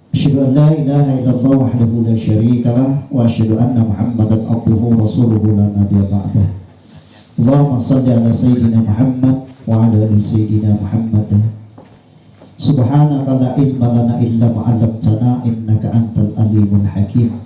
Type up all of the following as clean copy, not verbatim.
Asyhadu an la ilaha illallah wahdahu la syarika lah wa asyhadu anna Muhammadan abduhu rasuluhu la nabiyya ba'dah. Allahumma shalli ala sayyidina Muhammad wa ala ali sayyidina Muhammad. Subhanaka la ilma lana illa ma 'allamtana innaka antal alimul hakim.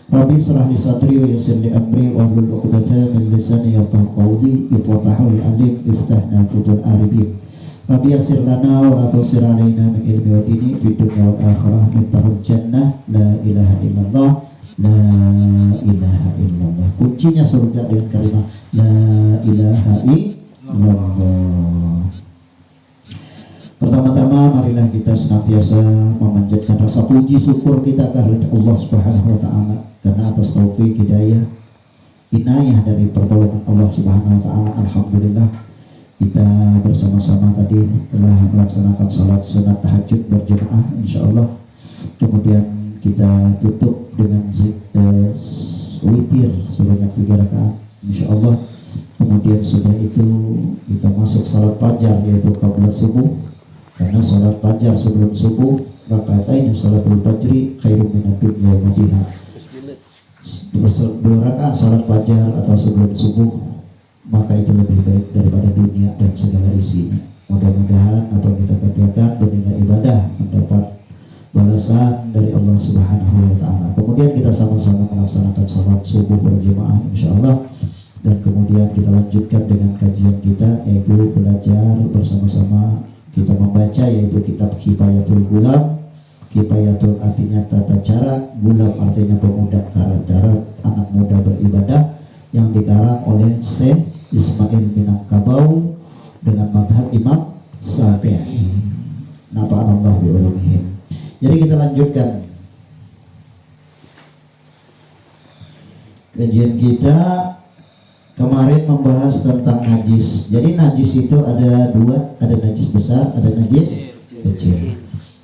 Rabbi shrah li sadri wa yassir li amri wa hlul 'uqdatam min lisani yafqahu qawli yafqahu alim iftahna futul arifin. Rabbi yassir lana wa la tusir alaina min ilmi wa dini fid dunya wal akhirah miftahul jannah la ilaha illallah la ilaha illallah. Kuncinya surga dengan kalimat la ilaha illallah. Pertama-tama marilah kita senantiasa memanjatkan rasa puji syukur kita kepada Allah Subhanahu wa taala karena atas taufik hidayah inayah dari pertolongan Allah Subhanahu wa taala. Alhamdulillah kita bersama-sama tadi telah melaksanakan salat sunat tahajud berjamaah insyaallah. Kemudian kita tutup dengan witir sebanyak 3 rakaat insyaallah. Kemudian sudah itu kita masuk salat fajar yaitu qabla subuh. Karena salat fajar sebelum subuh rakaatain salatul fajri khairum minad dunya wa ma fiha. 2 rakaat salat fajar atau sebelum subuh maka itu lebih baik daripada dunia dan segala isinya. Mudah-mudahan apa kita kerjakan bernilai ibadah mendapat balasan dari Allah Subhanahu wa taala. Kemudian kita sama-sama melaksanakan salat subuh berjamaah insyaallah. Dan kemudian kita lanjutkan dengan kajian kita yaitu belajar bersama-sama. Kita membaca yaitu kitab Kifayatul Gulam. Kifayatul artinya tata cara, Gulam artinya pemuda cara anak muda beribadah, yang dikarang oleh Syekh Ismail Minangkabau dengan madhab Imam Syafi'i. Nafa'anallahu bi ulumihim. Jadi kita lanjutkan kajian kita. Kemarin membahas tentang najis. Jadi najis itu ada 2, ada najis besar, ada najis kecil.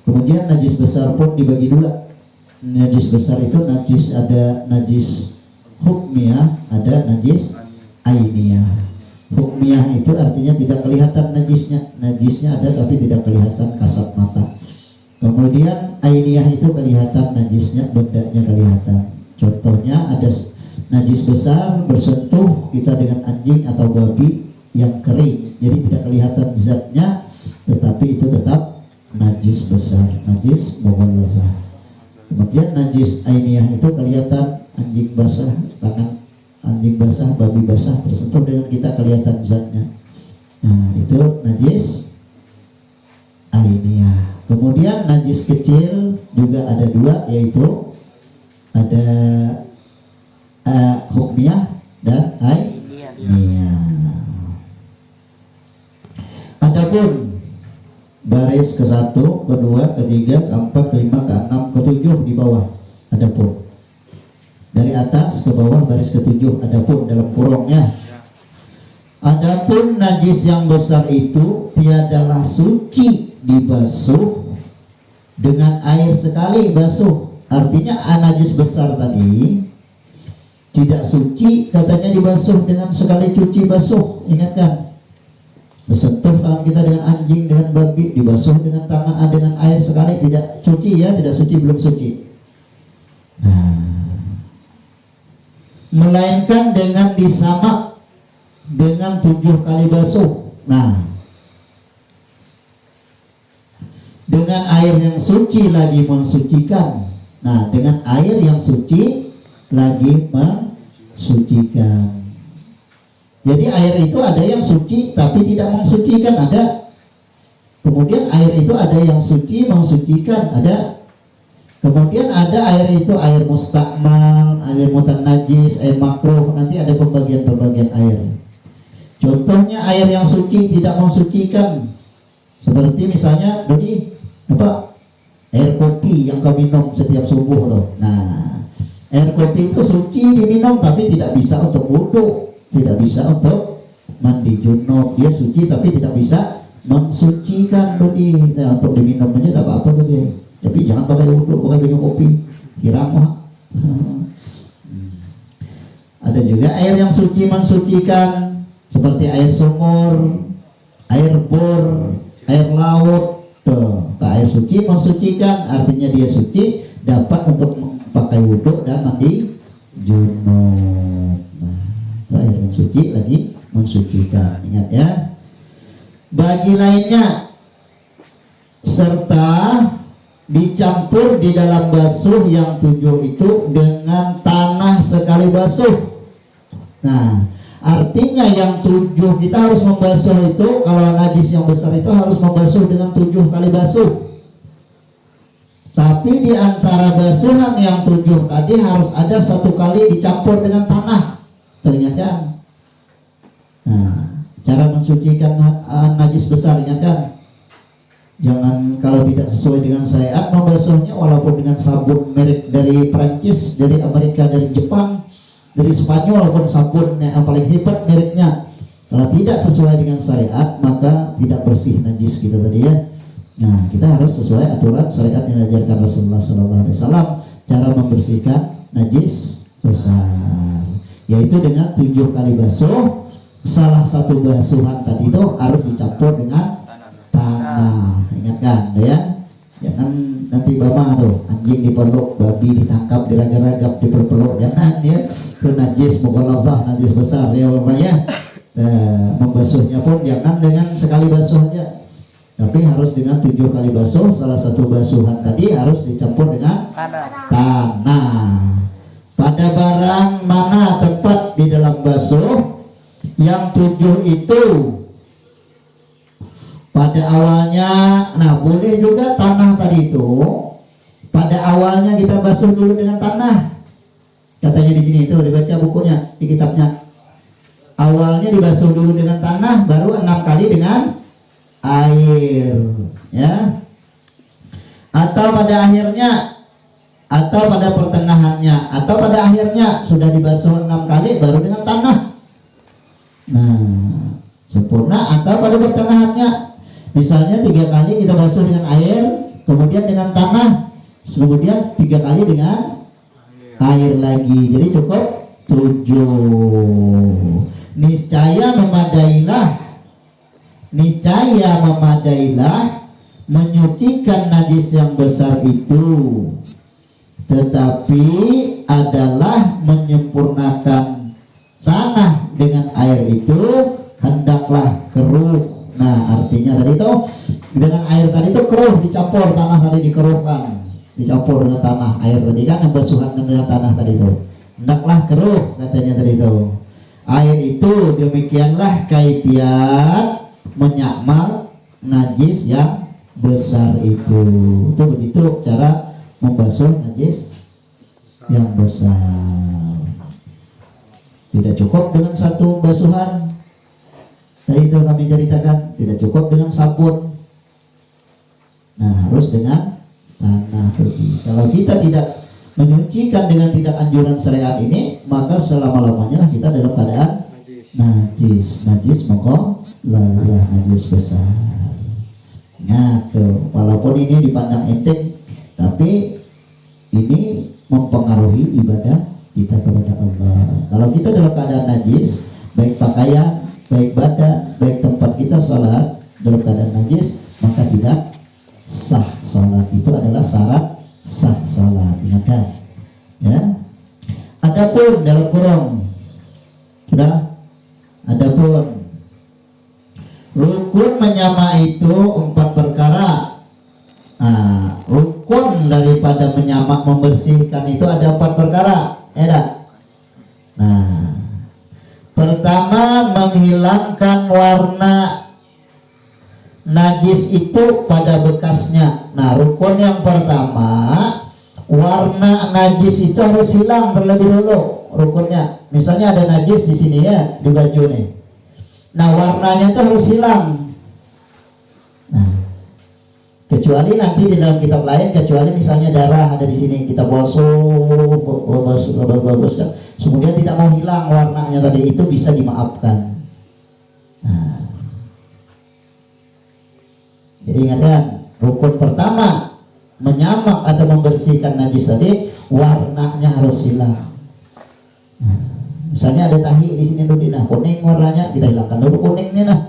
Kemudian najis besar pun dibagi 2. Najis besar itu najis, ada najis hukmiyah, ada najis ainiyah. Hukmiyah itu artinya tidak kelihatan najisnya. Najisnya ada tapi tidak kelihatan kasat mata. Kemudian ainiyah itu kelihatan najisnya, bendanya kelihatan. Contohnya ada najis besar bersentuh kita dengan anjing atau babi yang kering, jadi tidak kelihatan zatnya, tetapi itu tetap najis besar, najis mughallazah. Kemudian najis ainiyah itu kelihatan anjing basah, tangan anjing basah, babi basah tersentuh dengan kita kelihatan zatnya. Nah, itu najis ainiyah. Kemudian najis kecil juga ada 2, yaitu ada hukmiyah dan ainiyah. Adapun baris ke-1, ke-2, ke-3, ke-4, ke-5, ke-6, ke-7 di bawah. Adapun dari atas ke bawah baris ke-7, adapun dalam kurungnya. Adapun najis yang besar itu tiadalah suci dibasuh dengan air sekali basuh. Artinya najis besar tadi tidak suci katanya dibasuh dengan sekali cuci basuh. Ingatkan, bersentuh tangan kita dengan anjing, dengan babi, dibasuh dengan tangan dengan air sekali, tidak cuci ya, tidak suci, belum suci. Nah, melainkan dengan disamak dengan 7 kali basuh. Nah, dengan air yang suci lagi mensucikan. Nah, dengan air yang suci lagi mensucikan. Jadi air itu ada yang suci tapi tidak mensucikan, ada. Kemudian air itu ada yang suci mensucikan, ada. Kemudian ada air itu air mustakmal, air mutanajis, air makruh. Nanti ada pembagian-pembagian air. Contohnya air yang suci tidak mensucikan, seperti misalnya jadi apa? Air kopi yang kau minum setiap subuh loh. Nah, air kopi itu suci diminum tapi tidak bisa untuk wudhu, tidak bisa untuk mandi junub. Dia suci tapi tidak bisa mensucikan doi. Nah, untuk diminum aja tidak apa-apa doi. Tapi jangan pakai wudhu, pakai minum kopi. Hiramah. Ada juga air yang suci mensucikan, seperti air sumur, air bor, air laut, Tuh, air suci mensucikan, artinya dia suci, dapat untuk pakai wudhu dan mandi junub. Nah, itu air yang suci lagi mensucikan. Ingat ya. Bagi lainnya, serta dicampur di dalam basuh yang 7 itu dengan tanah sekali basuh. Nah, artinya yang 7 kita harus membasuh itu, kalau najis yang besar itu harus membasuh dengan 7 kali basuh. Tapi di antara basuhan yang 7 tadi harus ada 1 kali dicampur dengan tanah. Ternyata. Nah, cara mensucikan najis besar, ingat kan? Jangan kalau tidak sesuai dengan syariat membasuhnya walaupun dengan sabun merek dari Prancis, dari Amerika, dari Jepang, dari Spanyol pun sabunnya yang paling hebat mereknya. Kalau tidak sesuai dengan syariat maka tidak bersih najis gitu tadi ya. Nah, kita harus sesuai aturan syariat yang diajarkan Rasulullah SAW. Cara membersihkan najis besar yaitu dengan 7 kali basuh. Salah satu basuhan tadi itu harus dicampur dengan tanah. Ingatkan ya, jangan nanti bama tuh anjing dipeluk, babi ditangkap, diragap-ragap, diperpeluk, jangan ya. Itu najis mughaladzah, najis besar ya umpamanya. Membasuhnya pun jangan dengan sekali basuh aja, tapi harus dengan 7 kali basuh. Salah satu basuhan tadi harus dicampur dengan tanah. Pada barang mana tempat di dalam basuh yang 7 itu pada awalnya, nah boleh juga tanah tadi itu pada awalnya kita basuh dulu dengan tanah. Katanya di sini itu dibaca bukunya, di kitabnya. Awalnya dibasuh dulu dengan tanah, baru 6 kali dengan air, ya. Atau pada akhirnya, atau pada pertengahannya, atau pada akhirnya sudah dibasuh 6 kali baru dengan tanah. Nah, sempurna. Atau pada pertengahannya, misalnya 3 kali kita basuh dengan air, kemudian dengan tanah, kemudian 3 kali dengan air lagi, jadi cukup 7. Niscaya memadailah menyucikan najis yang besar itu, tetapi adalah menyempurnakan tanah dengan air itu hendaklah keruh. Nah, artinya tadi itu dengan air tadi itu keruh, dicampur tanah tadi, dikeruhkan, dicampur dengan tanah. Air tadi kan yang bersuhan dengan tanah tadi itu hendaklah keruh, katanya tadi itu. Air itu demikianlah kaifiat menyakmal najis yang besar itu. Itu begitu cara membasuh najis yang besar. Tidak cukup dengan satu basuhan. Tadi itu kami ceritakan, tidak cukup dengan sabun. Nah, harus dengan tanah pergi. Kalau kita tidak menyucikan dengan tidak anjuran syariat ini, maka selama-lamanya kita dalam keadaan najis monggo-lalah, najis besar. Nah, tuh, walaupun ini dipandang enteng, tapi ini mempengaruhi ibadah kita kepada Allah. Kalau kita dalam keadaan najis, baik pakaian, baik badan, baik tempat kita sholat dalam keadaan najis, maka tidak sah sholat. Itu adalah syarat sah sholat, ingatkan ya. Adapun dalam kurung sudah, adapun rukun menyama itu 4 perkara. Nah, rukun daripada menyamak membersihkan itu ada 4 perkara, ya dah? Nah, pertama, menghilangkan warna najis itu pada bekasnya. Nah, rukun yang pertama, warna najis itu harus hilang terlebih dulu rukunnya. Misalnya ada najis di sini ya, di baju nih. Nah, warnanya itu harus hilang. Nah, kecuali nanti di dalam kitab lain, kecuali misalnya darah ada di sini, kita basuh kan, kemudian tidak mau hilang warnanya tadi, itu bisa dimaafkan. Nah, jadi ingatkan, rukun pertama menyamak atau membersihkan najis tadi, warnanya harus hilang. Nah, misalnya ada tahi di sini dulu, nah kuning warnanya, kita hilangkan dulu kuningnya, nah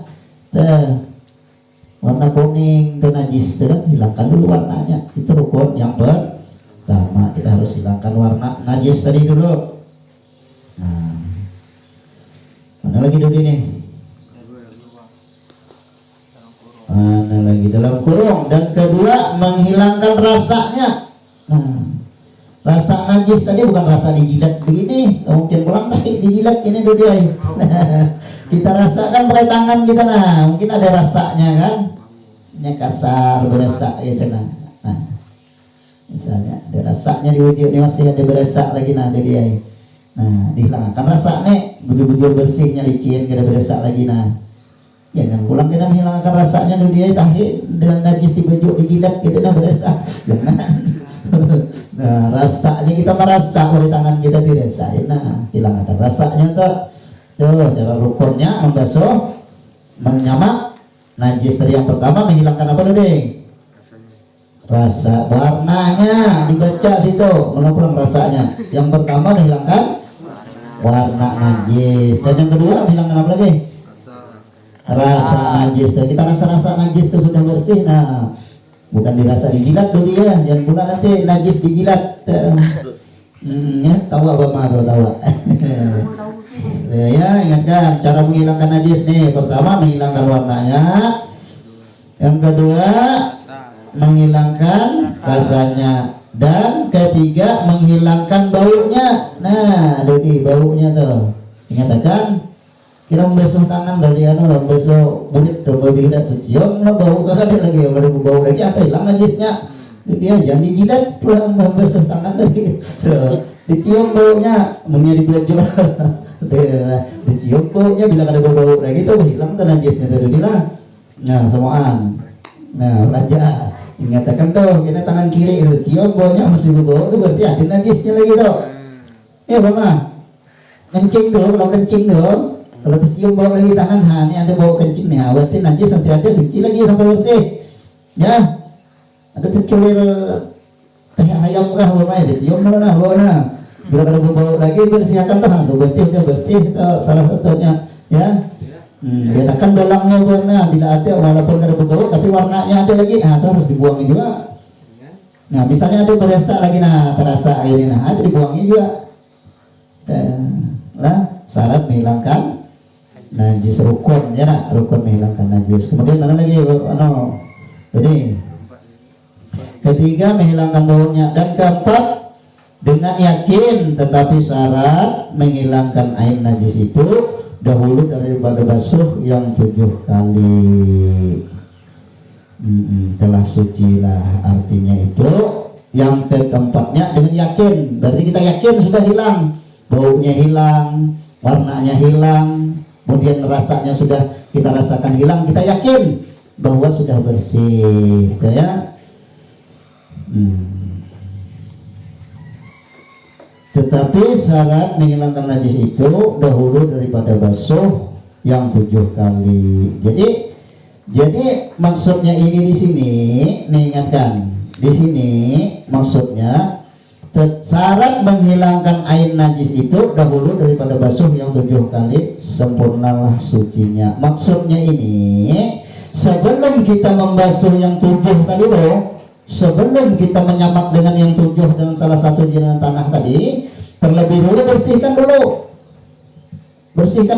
warna kuning itu najis kan, hilangkan dulu warnanya. Itu rukun yang pertama, kita harus hilangkan warna najis tadi dulu. Nah, mana lagi dulu nih? Mana lagi dalam kurung. Dan kedua, menghilangkan rasanya. Nah, rasa najis tadi bukan rasa dijilat begini, mungkin pulang lagi dijilat ini dulu dia. Kita rasakan pakai tangan kita, nah mungkin ada rasanya kan, ini kasar berasa gitu nah. Nah misalnya ada rasanya di wujud ini masih ada berasa lagi, nah ada dia. Nah dihilangkan rasanya, bujur-bujur bersihnya licin kita berasa lagi, nah jangan pulang kita menghilangkan rasanya dulu dia, tahi dengan najis dibujuk dijilat kita nah berasa, jangan. Nah rasanya kita merasa oleh tangan kita dirasain, nah hilangkan rasanya tuh. Tuh cara rukunnya membasuh, menyamak najis tadi yang pertama, menghilangkan apa dulu deh? Rasa, warnanya dibaca situ, mengulang rasanya. Yang pertama menghilangkan warna najis, dan yang kedua menghilangkan apa lagi? Rasa najis. Kita rasa najis itu sudah bersih, nah bukan dirasa dijilat dulu ya, jangan pula nanti najis dijilat. Ya tahu apa mah tahu. Ya ingatkan cara menghilangkan najis nih, pertama menghilangkan warnanya, yang kedua menghilangkan rasanya, dan ketiga menghilangkan baunya. Nah jadi baunya tuh ingatkan, kita membasuh tangan dari membasuh kulit tuh bau kita cium lo bau kagak lagi, baru bau lagi apa hilang najisnya. Dia jangan dijilat, pulang membasuh tangan lagi, dicium baunya, menjadi belajar. Dicium baunya, bila ada bau kayak gitu hilang tuh najisnya tadi bilang. Nah semuaan, nah raja ingatkan tuh kita tangan kiri itu cium baunya masih bau tuh berarti ada najisnya lagi tuh. Ya bang, kencing tuh, kalau kencing tuh, kalau dicium bau lagi tangan, nah ini ada bau kencing nih, berarti najis masih ada, cuci lagi sampai bersih. Ya, ada terculir teh ayam kah bawahnya, dicium mana bawahnya. Bila ada bau lagi bersihkan tuh, berarti udah bersih itu salah satunya ya. Bedakan dalangnya warna, bila ada walaupun ada bau tapi warnanya ada lagi, nah itu harus dibuang juga. Nah misalnya ada berasa lagi, nah terasa airnya, nah itu dibuangnya juga. Nah syarat menghilangkan najis, rukun ya nak, rukun menghilangkan najis. Kemudian mana lagi? Jadi ketiga menghilangkan baunya, dan keempat dengan yakin, tetapi syarat menghilangkan air najis itu dahulu daripada basuh yang 7 kali. Telah suci lah artinya itu. Yang keempatnya dengan yakin, berarti kita yakin sudah hilang, baunya hilang, warnanya hilang, kemudian rasanya sudah kita rasakan hilang, kita yakin bahwa sudah bersih ya. Tetapi syarat menghilangkan najis itu dahulu daripada basuh yang 7 kali. Jadi maksudnya ini di sini, ingatkan di sini maksudnya syarat menghilangkan air najis itu dahulu daripada basuh yang 7 kali, sempurnalah sucinya. Maksudnya ini sebelum kita membasuh yang 7 tadi loh, sebelum kita menyamak dengan yang 7 dengan salah satu dengan tanah tadi, terlebih dulu bersihkan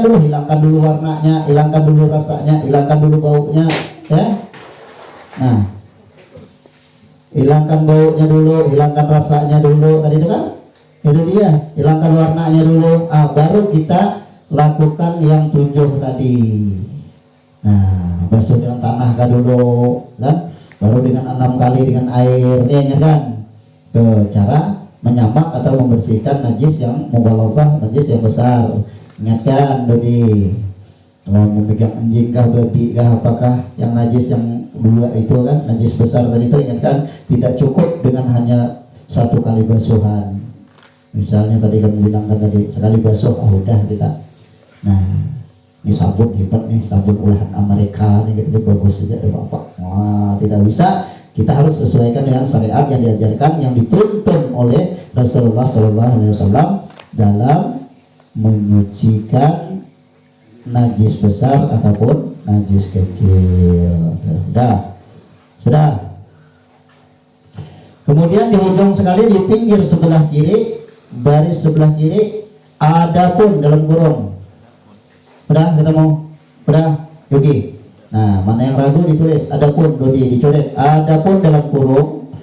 dulu, hilangkan dulu warnanya, hilangkan dulu rasanya, hilangkan dulu baunya ya. Nah hilangkan baunya dulu, hilangkan rasanya dulu tadi itu kan, itu dia, hilangkan warnanya dulu, baru kita lakukan yang 7 tadi. Nah basuh dengan tanah kan dulu kan, baru dengan 6 kali dengan air, ya kan, ke cara menyamak atau membersihkan najis yang mubalaghah, najis yang besar. Ingatkan Dodi, kalau memegang anjing kah, babi kah, apakah yang najis yang 2 itu kan, najis besar tadi itu, ingatkan tidak cukup dengan hanya 1 kali basuhan. Misalnya tadi kan bilangkan tadi sekali basuh, udah kita. Nah ini sabun hebat nih, sabun olahan Amerika nih, gitu bagus saja deh Bapak. Wah tidak bisa, kita harus sesuaikan dengan syariat yang diajarkan, yang dituntun oleh Rasulullah SAW dalam menyucikan najis besar ataupun najis kecil. Sudah. Kemudian di ujung sekali di pinggir sebelah kiri, baris sebelah kiri, adapun dalam kurung. Sudah ketemu? Sudah, Yogi. Nah, mana yang ragu ditulis. Adapun, Dodi dicoret. Adapun dalam kurung,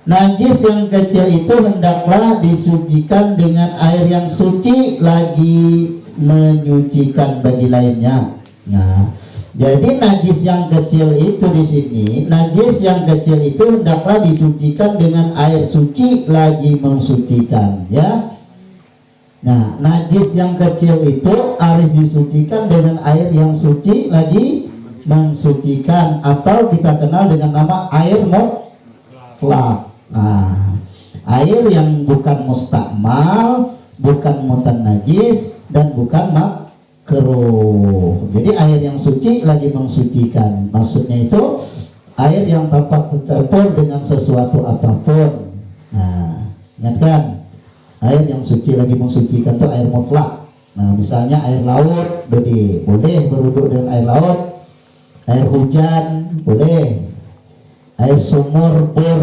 najis yang kecil itu hendaklah disucikan dengan air yang suci lagi menyucikan bagi lainnya. Nah, jadi najis yang kecil itu di sini, najis yang kecil itu hendaklah disucikan dengan air suci lagi mensucikan, ya. Nah, najis yang kecil itu harus disucikan dengan air yang suci lagi mensucikan, atau kita kenal dengan nama air mutlak. Nah, air yang bukan mustakmal, bukan mutan najis, dan bukan makruh. Jadi air yang suci lagi mensucikan. Maksudnya itu air yang dapat tercampur dengan sesuatu apapun. Nah, ingatkan, air yang suci lagi mensucikan itu air mutlak. Nah, misalnya air laut, jadi boleh berwudu dengan air laut. Air hujan boleh, air sumur, bor.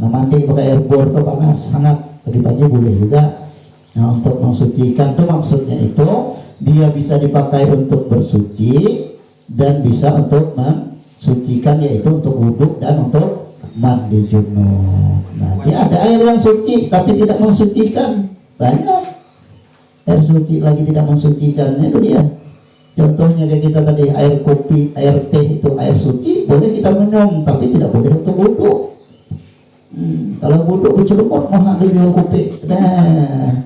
Nah, mandi pakai air bor itu panas, hangat, tadi pagi boleh juga. Nah, untuk mensucikan itu maksudnya itu dia bisa dipakai untuk bersuci dan bisa untuk mensucikan, yaitu untuk wudhu dan untuk mandi junub. Nah, dia ada air yang suci tapi tidak mensucikan, banyak air suci lagi tidak mensucikannya, itu dia. Contohnya kayak kita tadi, air kopi, air teh itu air suci, boleh kita minum, tapi tidak boleh untuk wudhu. Kalau wudhu berceluput, mahal dulu kopi. Nah,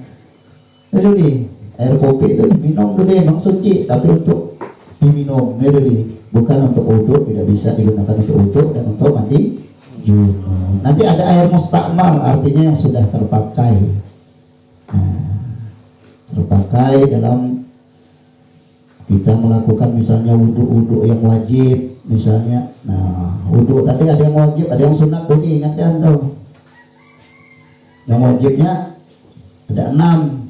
itu nih, air kopi itu diminum dulu, memang suci, tapi untuk diminum, itu nih, bukan untuk wudhu, tidak bisa digunakan untuk wudhu dan untuk mandi junub. Nanti ada air mustakmal, artinya yang sudah terpakai. Nah, terpakai dalam kita melakukan misalnya wudhu yang wajib, misalnya. Nah, wudhu tadi ada yang wajib, ada yang sunat. Jadi ingatkan tuh, yang wajibnya ada 6,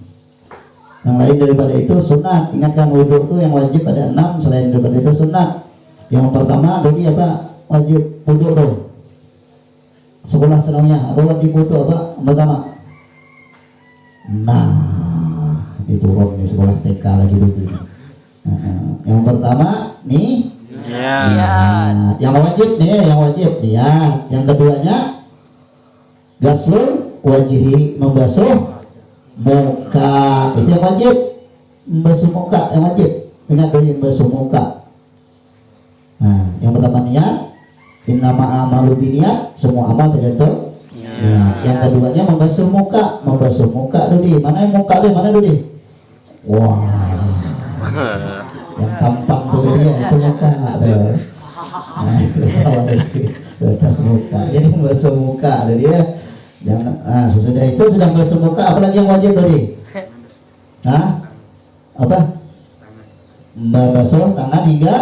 yang lain daripada itu sunat. Ingatkan, wudhu itu yang wajib ada 6, selain daripada itu sunat. Yang pertama jadi apa? Wajib wudhu tuh, sekolah senangnya apa wajib wudhu apa pertama? Nah, itu nih sekolah TK lagi dulu. Yang pertama nih, yang wajib nih, yang wajib niat. Yang keduanya ghaslul wajhi, membasuh muka, itu yang wajib. Membasuh muka yang wajib, ingat dulu, membasuh muka. Nah, yang pertama niat, innama amalu biniat, semua amal tergantung niat. Yang keduanya membasuh muka, membasuh muka dulu. Mana yang muka dulu, mana dulu? Wah, yang tampang tuh dia itu muka tuh. Nah, itu atas muka. Jadi membasuh muka ada dia. Jangan. Nah, sesudah itu sudah membasuh muka, apalagi yang wajib tadi? Nah, apa? Membasuh tangan hingga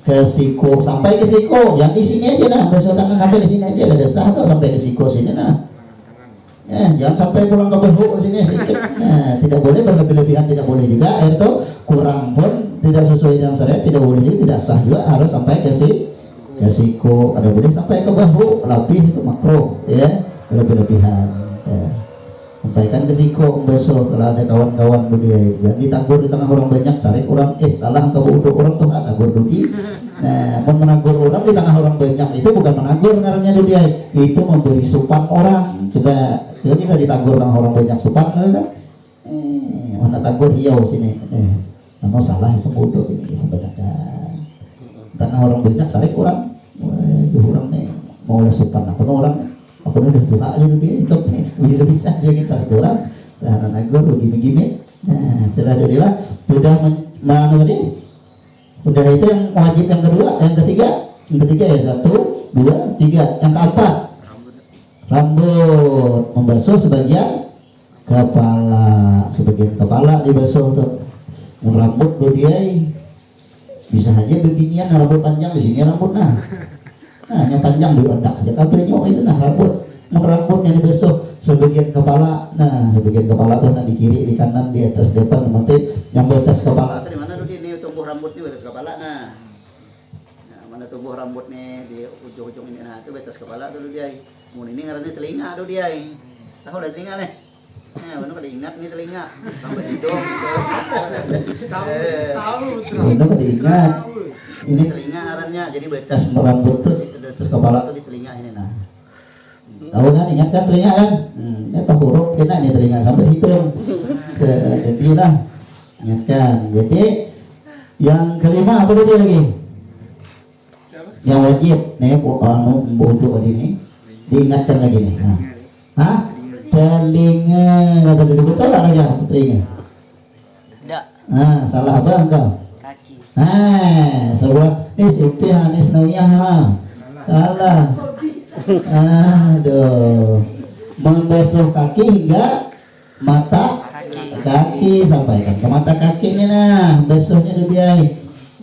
ke siku, sampai ke siku. Yang di sini aja nah, membasuh tangan sampai di sini aja, ada sah atau sampai ke siku sini nah. Jangan sampai pulang ke bahu sini sedikit. Nah, tidak boleh berlebih-lebihan, tidak boleh juga. Air itu kurang pun tidak sesuai dengan syariat, tidak boleh juga, tidak sah juga, harus sampai ke siku. Ada boleh sampai ke bahu, lebih itu makruh, ya, berlebih-lebihan. Ya. Sampaikan ke siku, besok kalau ada kawan-kawan budaya, jangan ditanggur di tengah orang banyak, sarik orang, salah ke uduk orang tuh nggak tanggur duki. Nah, menegur orang di tengah orang banyak itu bukan menegur ngarannya dia, itu memberi supan orang. Coba kita ditanggur tengah orang banyak supan kan? Mana tanggur hiau sini, nama salah itu uduk ini sebenarnya. Tengah orang banyak sarik orang, orang nih mau supan apa orang? Aku udah tua aja lebih itu nih, udah bisa dia kita kurang, nah nagur begini. Nah, setelah jadilah sudah mana tadi? Udah itu yang wajib yang kedua, yang ketiga ya 1, 2, 3. Yang keempat, rambut, membasuh sebagian kepala dibasuh tuh. Rambut dia bisa aja beginian, rambut panjang di sini rambut nah. Nah, yang panjang di otak aja kabelnya itu nah rambutnya dibasuh sebagian kepala. Nah, sebagian kepala tuh nah di kiri, di kanan, di atas, depan, nanti yang di atas kepala. Dari mana dulu ini tumbuh rambut di atas kepala? Nah, tumbuh rambut nih di ujung-ujung ini, nah itu batas kepala tuh dia. Kemudian ini ngarannya telinga tuh dia. Tahu udah telinga nih? Nah, bener kada ingat nih telinga, rambut hidung gitu. Tahu Itu kada ingat. Ini telinga ngarannya, jadi batas Rambut terus kepala tuh di telinga ini nah. Tahu kan, ingat kan telinga kan? Ini apa huruf kena nih telinga sampai hidung. Jadi lah, ingat kan. Jadi yang kelima apa tadi lagi? Yang wajib nih bodoh ini diingatkan lagi nih. Nah. Hah? Telinga, kata dulu betul lah aja telinga. Tidak. Salah apa enggak? Kaki. Sebuah SMP Hanis Nawiyah. Salah. Aduh. Membasuh kaki hingga mata kaki sampaikan ke mata kaki ini nah, basuhnya dulu dia.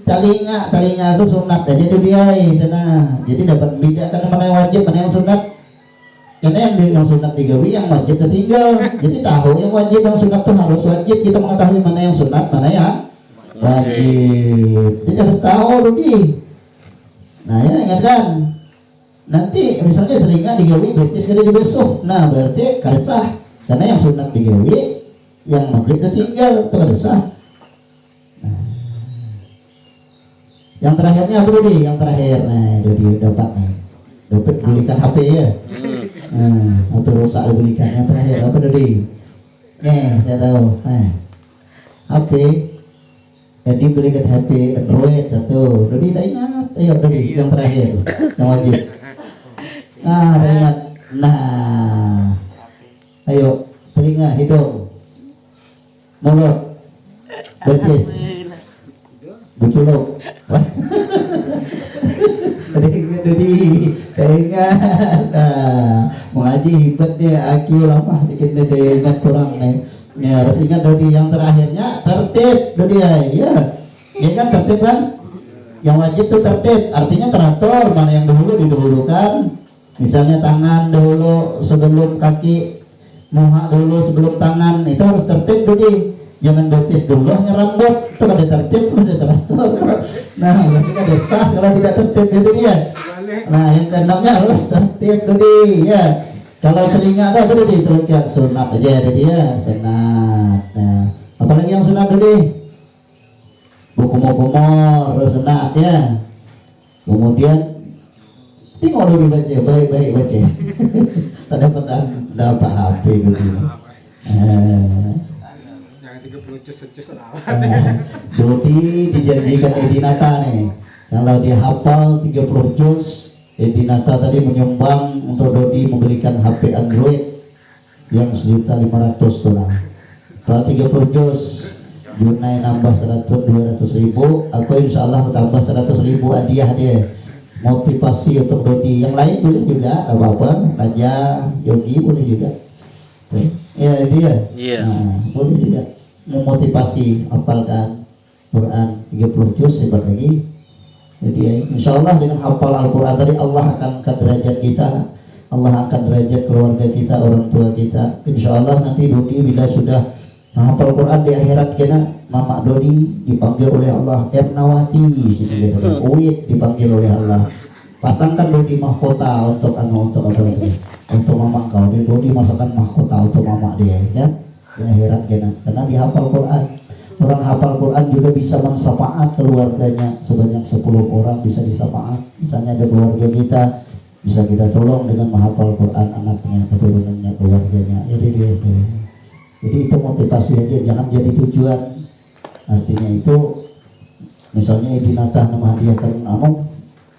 Telinga itu sunat aja dulu dia. Nah, jadi dapat bedakan mana yang wajib, mana yang sunat. Karena yang sunat digawi, yang wajib tertinggal. Jadi tahu yang wajib, yang sunat itu harus wajib. Kita mengetahui mana yang sunat, mana yang wajib. Jadi harus tahu Rudi. Nah ya ingatkan. Nanti misalnya telinga digawi, berarti sekali dibasuh. Nah berarti karesah. Karena yang sunat digawi, yang wajib tertinggal itu karesah. Nah. Yang terakhirnya apa Rudi? Yang terakhir. Nah Rudi dapat nih. Dapat belikan HP ya. Atau rusak belikan yang terakhir apa tadi? Saya tahu. HP. Jadi belikan HP Android satu. Tadi tak ingat. Ayo tadi yang terakhir yang wajib. Ingat. Nah, ayo telinga, hidung, mulut, betis, buculuk. Jadi ingat mengaji hebat dia aku lama dikit dia ingat kurang nih ya harus ingat dari yang terakhirnya tertib dari ya kan tertib kan yang wajib tuh tertib artinya teratur mana yang dahulu didahulukan misalnya tangan dahulu sebelum kaki muka dulu sebelum tangan itu harus tertib jadi jangan betis dulu rambut itu ada tertib ada teratur nah berarti ada sah kalau tidak tertib itu dia. Nah yang keenamnya harus tertib tadi ya. Kalau telinga ada tadi terlihat sunat aja ada dia sunat. Nah apalagi yang sunat tadi buku-buku sunat ya. Kemudian tengok dulu baca baik-baik baca. Tak dapat HP gitu. Dodi dijanjikan Edinata nih kalau dia hafal 30 juz Edinata tadi menyumbang untuk Dodi membelikan HP Android yang 1.500.000 dolar. Kalau 30 juz Junai nambah 200.000 aku insya Allah tambah 100.000 hadiah dia motivasi untuk Dodi yang lain boleh juga apa-apa Raja Yogi boleh juga ya dia boleh juga memotivasi hafalkan Quran 30 juz hebat lagi jadi insya Allah dengan hafal Al-Quran tadi Allah akan angkat derajat kita Allah akan derajat keluarga kita orang tua kita insya Allah nanti Dodi bila sudah menghafal Quran di akhirat kena Mama Dodi dipanggil oleh Allah Ernawati Uwit dipanggil oleh Allah pasangkan Dodi mahkota untuk untuk apa itu untuk mama kau dia Dodi masukkan mahkota untuk mama dia ya di akhirat kena karena dihafal Quran. Orang hafal Quran juga bisa mensafaat keluarganya sebanyak 10 orang bisa disafaat. Misalnya ada keluarga kita bisa kita tolong dengan menghafal Quran anaknya, keturunannya, keluarganya. Jadi itu motivasi aja, jangan jadi tujuan. Artinya itu misalnya Edinata menghadiahkan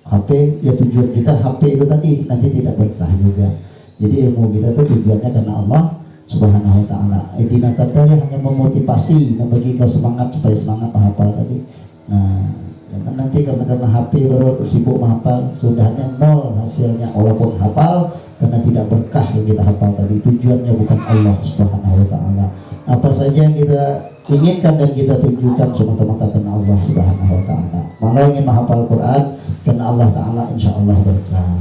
HP, ya tujuan kita HP itu tadi nanti tidak bersah juga. Jadi ilmu kita itu tujuannya karena Allah Subhanahu wa ta'ala. Edinata hanya memotivasi, membagi semangat supaya semangat menghafal tadi. Nah, jangan nanti karena HP baru sibuk menghafal, sudahnya nol hasilnya walaupun hafal karena tidak berkah yang kita hafal tadi. Tujuannya bukan Allah Subhanahu wa ta'ala. Apa saja yang kita inginkan dan kita tujukan semata-mata karena Allah Subhanahu wa ta'ala. Kalau ingin menghafal Quran karena Allah ta'ala insya Allah berkah.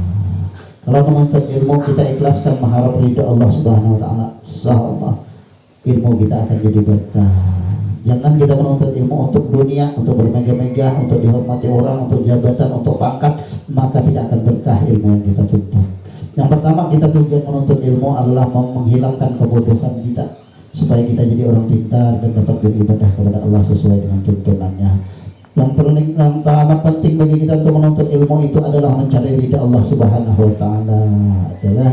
Kalau menuntut ilmu kita ikhlaskan mengharap ridha Allah Subhanahu wa ta'ala, insyaallah ilmu kita akan jadi berkah. jangan kita menuntut ilmu untuk dunia, untuk bermegah-megah, untuk dihormati orang, untuk jabatan, untuk pangkat, maka tidak akan berkah ilmu yang kita tuntut. Yang pertama, kita tujuan menuntut ilmu adalah menghilangkan kebodohan kita, supaya kita jadi orang pintar dan dapat beribadah kepada Allah sesuai dengan tuntunannya. Yang amat penting bagi kita untuk menuntut ilmu itu adalah mencari ridha Allah Subhanahu wa taala adalah.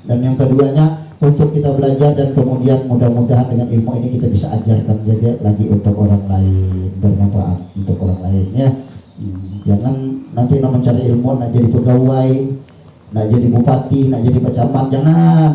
Dan yang keduanya, untuk kita belajar dan kemudian mudah-mudahan dengan ilmu ini kita bisa ajarkan juga lagi untuk orang lain, bermanfaat untuk orang lain ya. Jangan nanti nak mencari ilmu nak jadi pegawai, nak jadi bupati, nak jadi pecamat,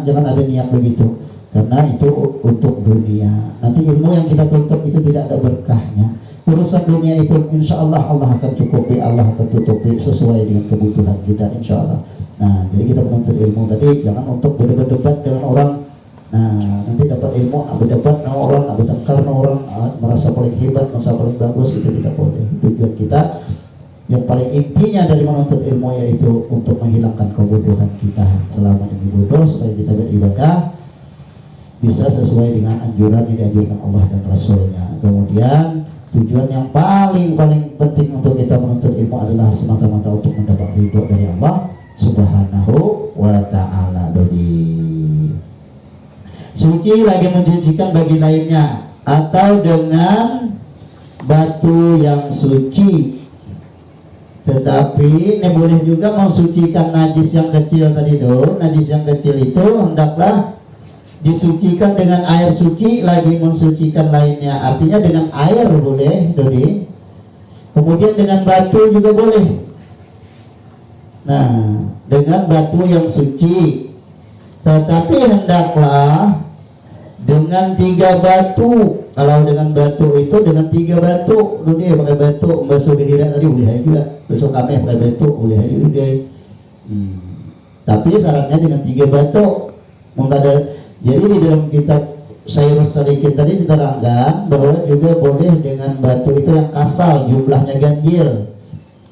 jangan ada niat begitu, karena itu untuk dunia. Nanti ilmu yang kita tuntut itu tidak ada berkahnya. Urusan dunia itu insya Allah Allah akan cukupi, Allah akan tutupi sesuai dengan kebutuhan kita insya Allah. Nah, jadi kita menuntut ilmu tadi jangan untuk berdebat dengan orang. Nah, nanti dapat ilmu, berdebat dengan orang, bertengkar dengan orang, merasa paling hebat, merasa paling bagus, itu tidak boleh. Tujuan kita yang paling intinya dari menuntut ilmu yaitu untuk menghilangkan kebodohan kita selama ini bodoh, supaya kita beribadah bisa sesuai dengan anjuran yang dianjurkan Allah dan Rasulnya. Kemudian tujuan yang paling penting untuk kita menuntut ilmu adalah semata-mata untuk mendapat ridho dari Allah Subhanahu wa ta'ala. Jadi suci lagi mensucikan bagi lainnya, atau dengan batu yang suci. Tetapi ini boleh juga mensucikan najis yang kecil tadi tuh. Najis yang kecil itu hendaklah disucikan dengan air suci lagi mensucikan lainnya. Artinya dengan air boleh, Dodi. Kemudian dengan batu juga boleh. Nah, dengan batu yang suci. Tetapi hendaklah dengan 3 batu. Kalau dengan batu itu dengan 3 batu. Dodi pakai batu membasuh diri tadi boleh juga. Besok kami pakai batu boleh juga. Tapi syaratnya dengan 3 batu. Jadi di dalam kitab Sayyurus Salikin tadi diterangkan bahwa juga boleh dengan batu itu yang kasal, jumlahnya ganjil.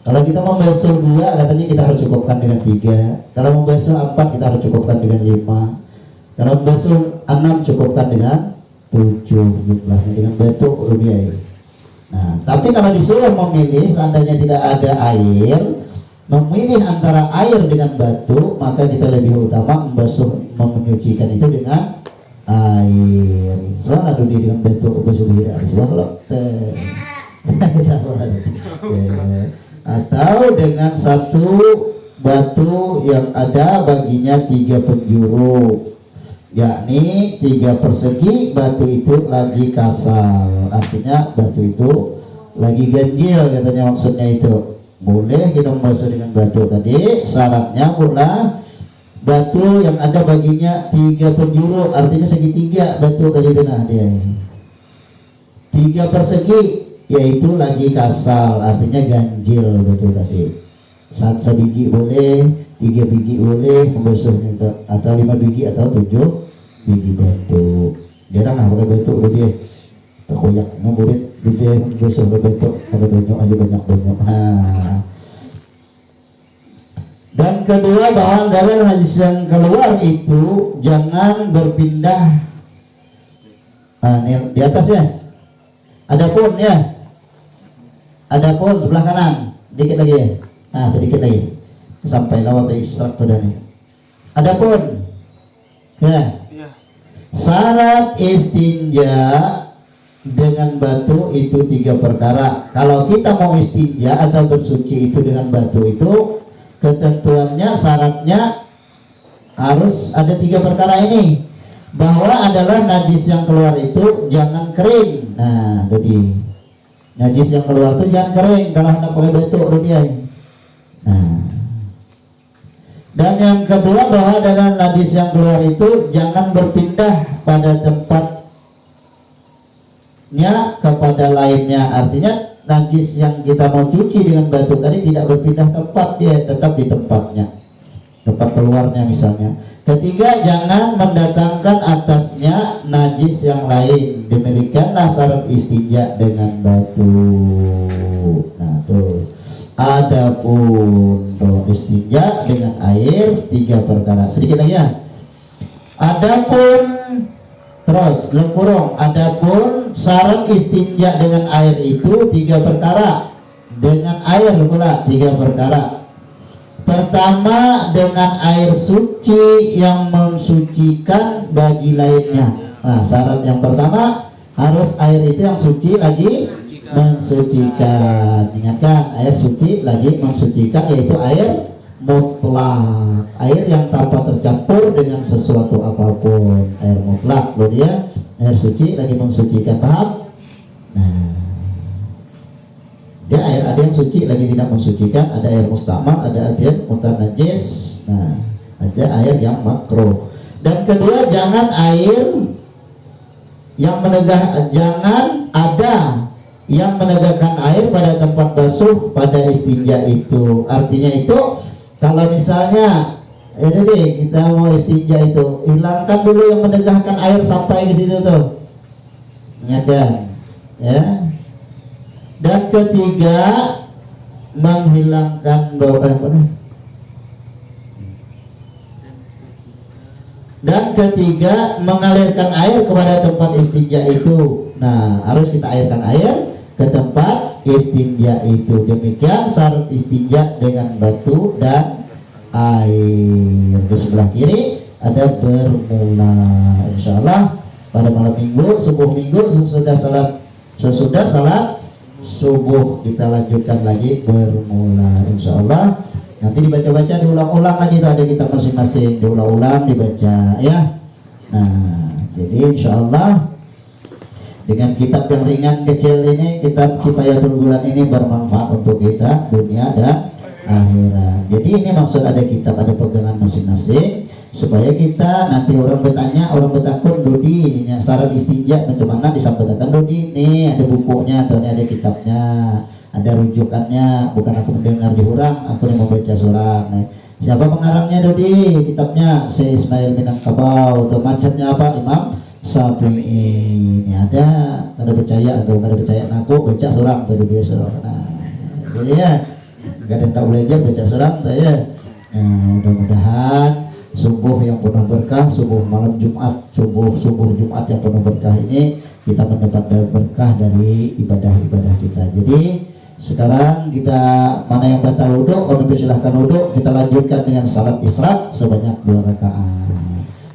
Kalau kita membasuh 2, katanya kita harus cukupkan dengan 3. Kalau membasuh 4, kita harus cukupkan dengan 5. Kalau membasuh 6, cukupkan dengan 7 jumlahnya dengan batu rubiah. Nah, tapi kalau disuruh memilih, seandainya tidak ada air, memilih antara air dengan batu, maka kita lebih utama menyucikan itu dengan air. Soalnya dulu dengan batu basuh diri atau dengan 1 batu yang ada baginya 3 penjuru, yakni 3 persegi. Batu itu lagi kasal, artinya batu itu lagi ganjil, katanya maksudnya itu. Boleh kita membasuh dengan batu tadi, syaratnya pula batu yang ada baginya 3 penjuru, artinya segitiga batu tadi nah dia 3 persegi, yaitu lagi kasal, artinya ganjil batu tadi. 1 biji boleh, 3 biji boleh membasuhnya, atau 5 biji atau 7 biji batu. Jarang pakai batu dia terkoyak murid dia membasuh batu, ada banyak aja banyak. Dan kedua, bahwa dari najis yang keluar itu jangan berpindah. Ini di atas ya. Adapun sebelah kanan, dikit lagi ya. Sedikit lagi sampai lawat isyak tadi. Adapun ya, syarat istinja dengan batu itu 3 perkara. Kalau kita mau istinja atau bersuci itu dengan batu itu, ketentuannya syaratnya harus ada 3 perkara ini, bahwa adalah najis yang keluar itu jangan kering. Nah, jadi najis yang keluar itu jangan kering kalau hendak pakai batu dia. Nah, dan yang kedua, bahwa adalah najis yang keluar itu jangan berpindah pada tempatnya kepada lainnya. Artinya najis yang kita mau cuci dengan batu tadi tidak berpindah tempat, dia tetap di tempatnya, tempat keluarnya misalnya. Ketiga, jangan mendatangkan atasnya najis yang lain. Demikianlah syarat istinja dengan batu. Nah tuh. Adapun istinja dengan air 3 perkara. Sedikit lagi ya. Adapun Terus kurung, adapun syarat istinja dengan air itu 3 perkara. Dengan air pula 3 perkara. Pertama, dengan air suci yang mensucikan bagi lainnya. Nah, syarat yang pertama harus air itu yang suci lagi mensucikan. Ingatkan, air suci lagi mensucikan, yaitu air mutlak, air yang tanpa tercampur dengan sesuatu apapun, air mutlak. Kemudian air suci lagi mensucikan, paham? Nah, dia air ada yang suci lagi tidak mensucikan, ada air mustamal, ada air mutanajis. Nah, ada air yang makruh. Dan kedua, jangan air yang menegak, jangan ada yang menegakkan air pada tempat basuh pada istinja itu. Artinya itu, kalau misalnya ini deh, kita mau istinja itu, hilangkan dulu yang menegakkan air sampai ke situ tuh. Ingatkan, ya. Dan ketiga, menghilangkan bau dan ketiga, mengalirkan air kepada tempat istinja itu. Nah, harus kita airkan air ke tempat istinja itu. Demikian syarat istinja dengan batu dan air. Di sebelah kiri ada bermula. Insyaallah pada malam minggu, subuh minggu, sesudah salat subuh kita lanjutkan lagi bermula. Insyaallah nanti dibaca-baca, diulang-ulang lagi, ada kita masing-masing, diulang-ulang, dibaca ya. Nah, jadi insyaallah dengan kitab yang ringan kecil ini, kitab Kifayatul Bulan ini bermanfaat untuk kita dunia dan akhirat. Jadi ini maksud ada kitab, ada pegangan masing-masing, supaya kita nanti orang bertanya, orang bertakut, Dodi ini syarat istinja bagaimana, disampaikan Dodi ini ada bukunya atau ini ada kitabnya, ada rujukannya, bukan aku mendengar di orang, aku yang membaca surah. Nah, siapa pengarangnya Dodi? Kitabnya Syekh Ismail Minangkabau, atau macamnya apa, Imam Syafi'i. Ini ada percaya atau ada percaya aku baca surah atau biasa. Nah, jadi ya gak ada yang tak belajar baca surah ya. Nah, mudah-mudahan subuh yang penuh berkah, subuh malam Jumat, subuh Jumat yang penuh berkah ini kita mendapat berkah dari ibadah-ibadah kita. Jadi sekarang kita mana yang batal wudhu, kalau silahkan wudhu, kita lanjutkan dengan salat isyraq sebanyak 2 rakaat.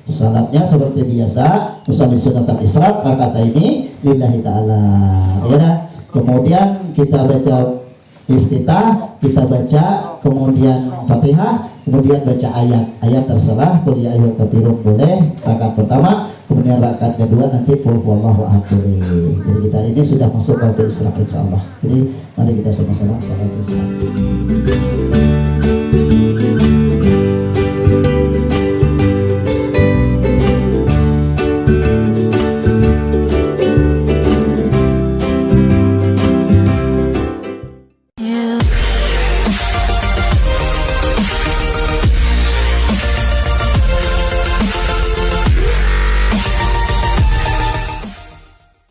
Salatnya seperti biasa, usolli sunnatal isyraq rakaat ini lillahi ta'ala ya. Kemudian kita baca iftitah, kita baca kemudian Fatihah, kemudian baca ayat terserah, qul ya ayyuhal kafirun boleh rakaat pertama, kemudian rakaat kedua nanti qul huwallahu ahad. Jadi kita ini sudah masuk waktu isyraq insyaallah. Jadi mari kita sama-sama salat.